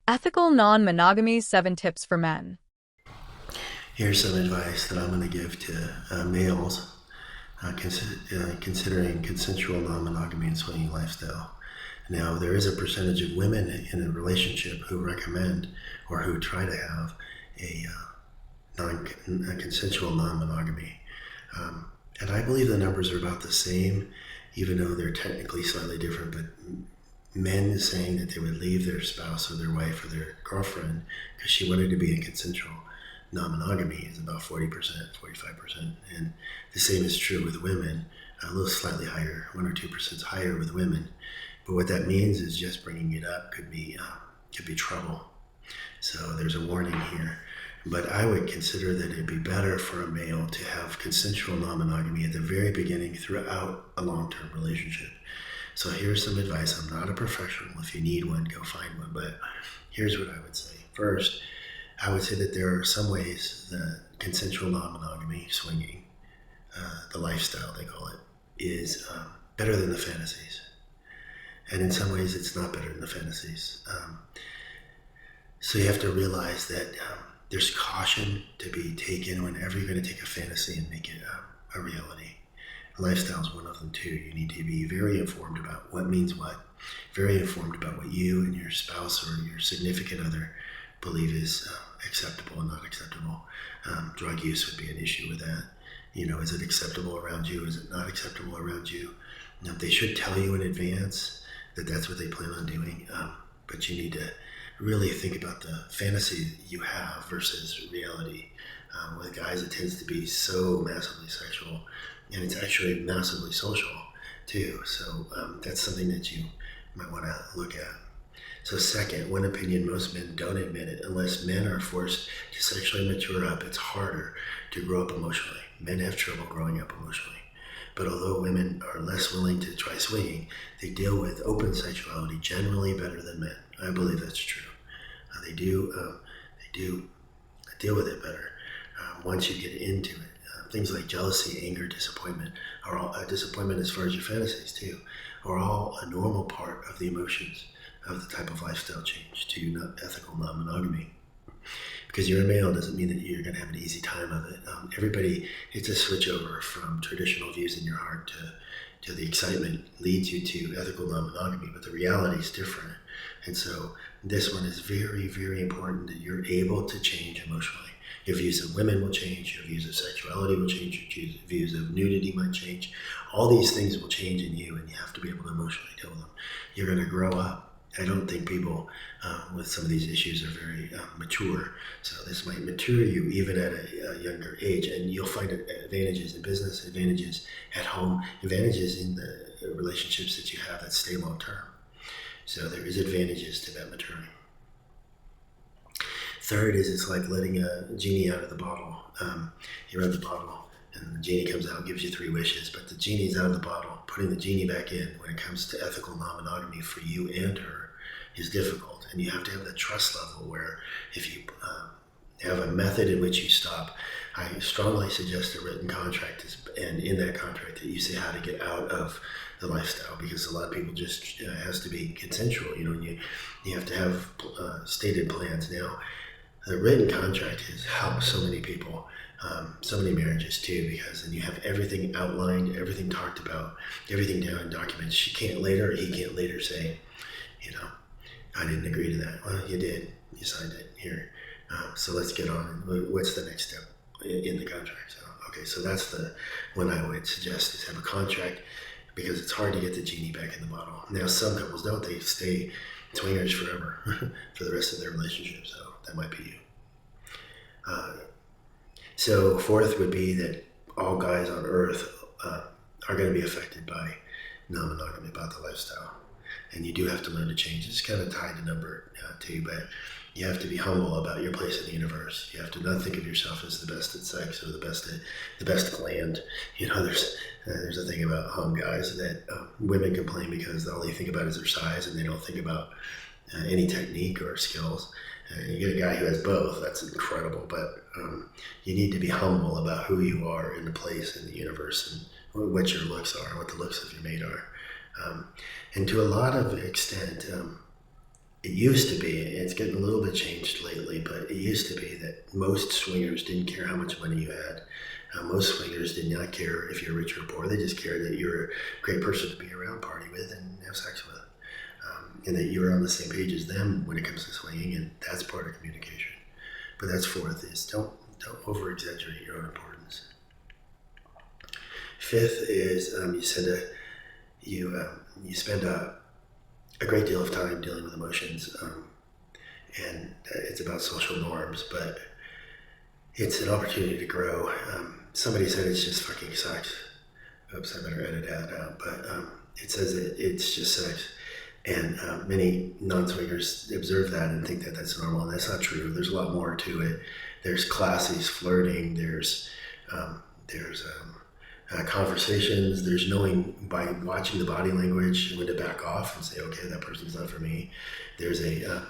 Ethical Non-Monogamy 7 Tips for Men. Here's some advice that I'm going to give to males considering consensual non-monogamy and swinging lifestyle. Now, there is a percentage of women in a relationship who recommend or who try to have a consensual non-monogamy. And I believe the numbers are about the same, even though they're technically slightly different. But men saying that they would leave their spouse or their wife or their girlfriend because she wanted to be in consensual non-monogamy is about 40%, 45%. And the same is true with women, a little slightly higher, 1 or 2% higher with women. But what that means is just bringing it up could be trouble. So there's a warning here. But I would consider that it'd be better for a male to have consensual non-monogamy at the very beginning throughout a long-term relationship. So here's some advice. I'm not a professional. If you need one, go find one. But here's what I would say. First, I would say that there are some ways that consensual non-monogamy, swinging, the lifestyle they call it, is better than the fantasies. And in some ways it's not better than the fantasies. So you have to realize that there's caution to be taken whenever you're going to take a fantasy and make it a reality. Lifestyle is one of them too. You need to be very informed about what means what, very informed about what you and your spouse or your significant other believe is acceptable and not acceptable. Drug use would be an issue with that. Is it acceptable around you? Is it not acceptable around you? They should tell you in advance that that's what they plan on doing, but you need to really think about the fantasy you have versus reality. With guys, it tends to be so massively sexual, and it's actually massively social too. So that's something that you might want to look at. So second, one opinion, most men don't admit it. Unless men are forced to sexually mature up, it's harder to grow up emotionally. Men have trouble growing up emotionally. But although women are less willing to try swinging, they deal with open sexuality generally better than men. I believe that's true. They do deal with it better once you get into it. Things like jealousy, anger, disappointment are all disappointment as far as your fantasies too, are all a normal part of the emotions of the type of lifestyle change to ethical non-monogamy. Because you're a male doesn't mean that you're going to have an easy time of it. Everybody, it's a switch over from traditional views in your heart to the excitement leads you to ethical non-monogamy, but the reality is different. And so this one is very, very important that you're able to change emotionally. Your views of women will change, your views of sexuality will change, your views of nudity might change. All these things will change in you, and you have to be able to emotionally deal with them. You're going to grow up. I don't think people with some of these issues are very mature. So this might mature you even at a younger age, and you'll find advantages in business, advantages at home, advantages in the relationships that you have that stay long term. So there is advantages to that maturing. Third is it's like letting a genie out of the bottle. You're at the bottle, and the genie comes out and gives you 3 wishes, but the genie's out of the bottle. Putting the genie back in when it comes to ethical non-monogamy for you and her is difficult, and you have to have that trust level where if you have a method in which you stop, I strongly suggest a written contract and in that contract that you say how to get out of the lifestyle, because a lot of people just has to be consensual, and you have to have stated plans. Now, the written contract has helped so many people, so many marriages too, because then you have everything outlined, everything talked about, everything down in documents. He can't later say, I didn't agree to that. Well, you did. You signed it here. So let's get on. What's the next step in the contract? So that's the one I would suggest is have a contract, because it's hard to get the genie back in the bottle. Now, some couples don't. They stay swingers forever for the rest of their relationship. So that might be you. So fourth would be that all guys on earth are going to be affected by non-monogamy, about the lifestyle. And you do have to learn to change. It's kind of tied to number 2, but you have to be humble about your place in the universe. You have to not think of yourself as the best at sex or the best at land. There's a thing about guys that women complain because all they think about is their size, and they don't think about any technique or skills. You get a guy who has both, that's incredible, but you need to be humble about who you are in the place in the universe and what your looks are, what the looks of your mate are. And to a lot of extent, it used to be, it's getting a changed lately, but it used to be that most swingers didn't care how much money you had. Most swingers did not care if you're rich or poor. They just cared that you're a great person to be around, party with, and have sex with. And that you're on the same page as them when it comes to swinging, and that's part of communication. But that's fourth, is don't over-exaggerate your own importance. Fifth is you spend a great deal of time dealing with emotions, and it's about social norms, but it's an opportunity to grow. Somebody said it's just fucking sex. Oops, I better edit that out. But it says it's just sex. And many non-swingers observe that and think that that's normal, and that's not true. There's a lot more to it. There's classies, flirting, there's conversations, there's knowing by watching the body language when to back off and say, okay, that person's not for me. There's an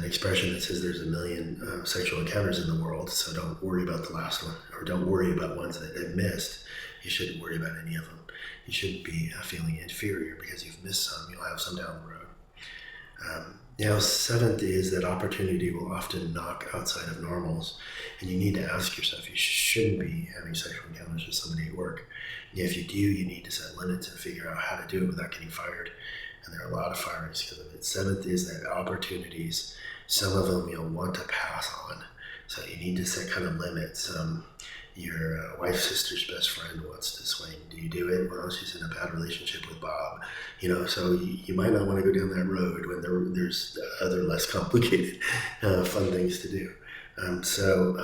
expression that says there's 1 million sexual encounters in the world, so don't worry about the last one, or don't worry about ones that have missed. You shouldn't worry about any of them. You shouldn't be feeling inferior because you've missed some. You'll have some down the road. Now, seventh is that opportunity will often knock outside of normals, and you need to ask yourself, you shouldn't be having sexual encounters with somebody at work. And if you do, you need to set limits and figure out how to do it without getting fired. And there are a lot of firings because of it. Seventh is that opportunities, some of them you'll want to pass on. So you need to set kind of limits. Your wife's sister's best friend wants to swing. Do you do it? Well, she's in a bad relationship with Bob. So you might not want to go down that road when there's other less complicated, fun things to do. So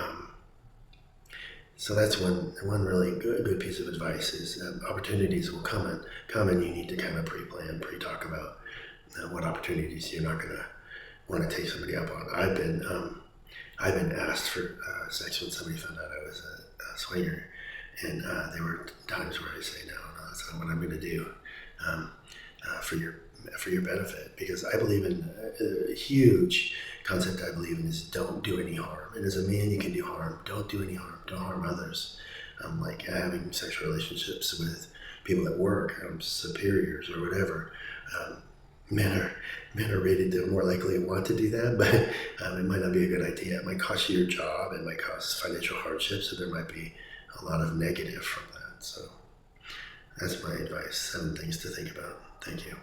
that's one really good piece of advice is opportunities will come and you need to kind of pre-plan, pre-talk about what opportunities you're not going to want to take somebody up on. I've been asked for sex when somebody found out I was a swinger, and there were times where I say, no, that's not what I'm going to do for your benefit, because I believe in a huge concept I believe in is don't do any harm. And as a man, you can do harm. Don't do any harm. Don't harm others. Like having sexual relationships with people at work, superiors or whatever. Men are rated to more likely want to do that, but it might not be a good idea. It might cost you your job. It might cause financial hardship, so there might be a lot of negative from that. So that's my advice. 7 things to think about. Thank you.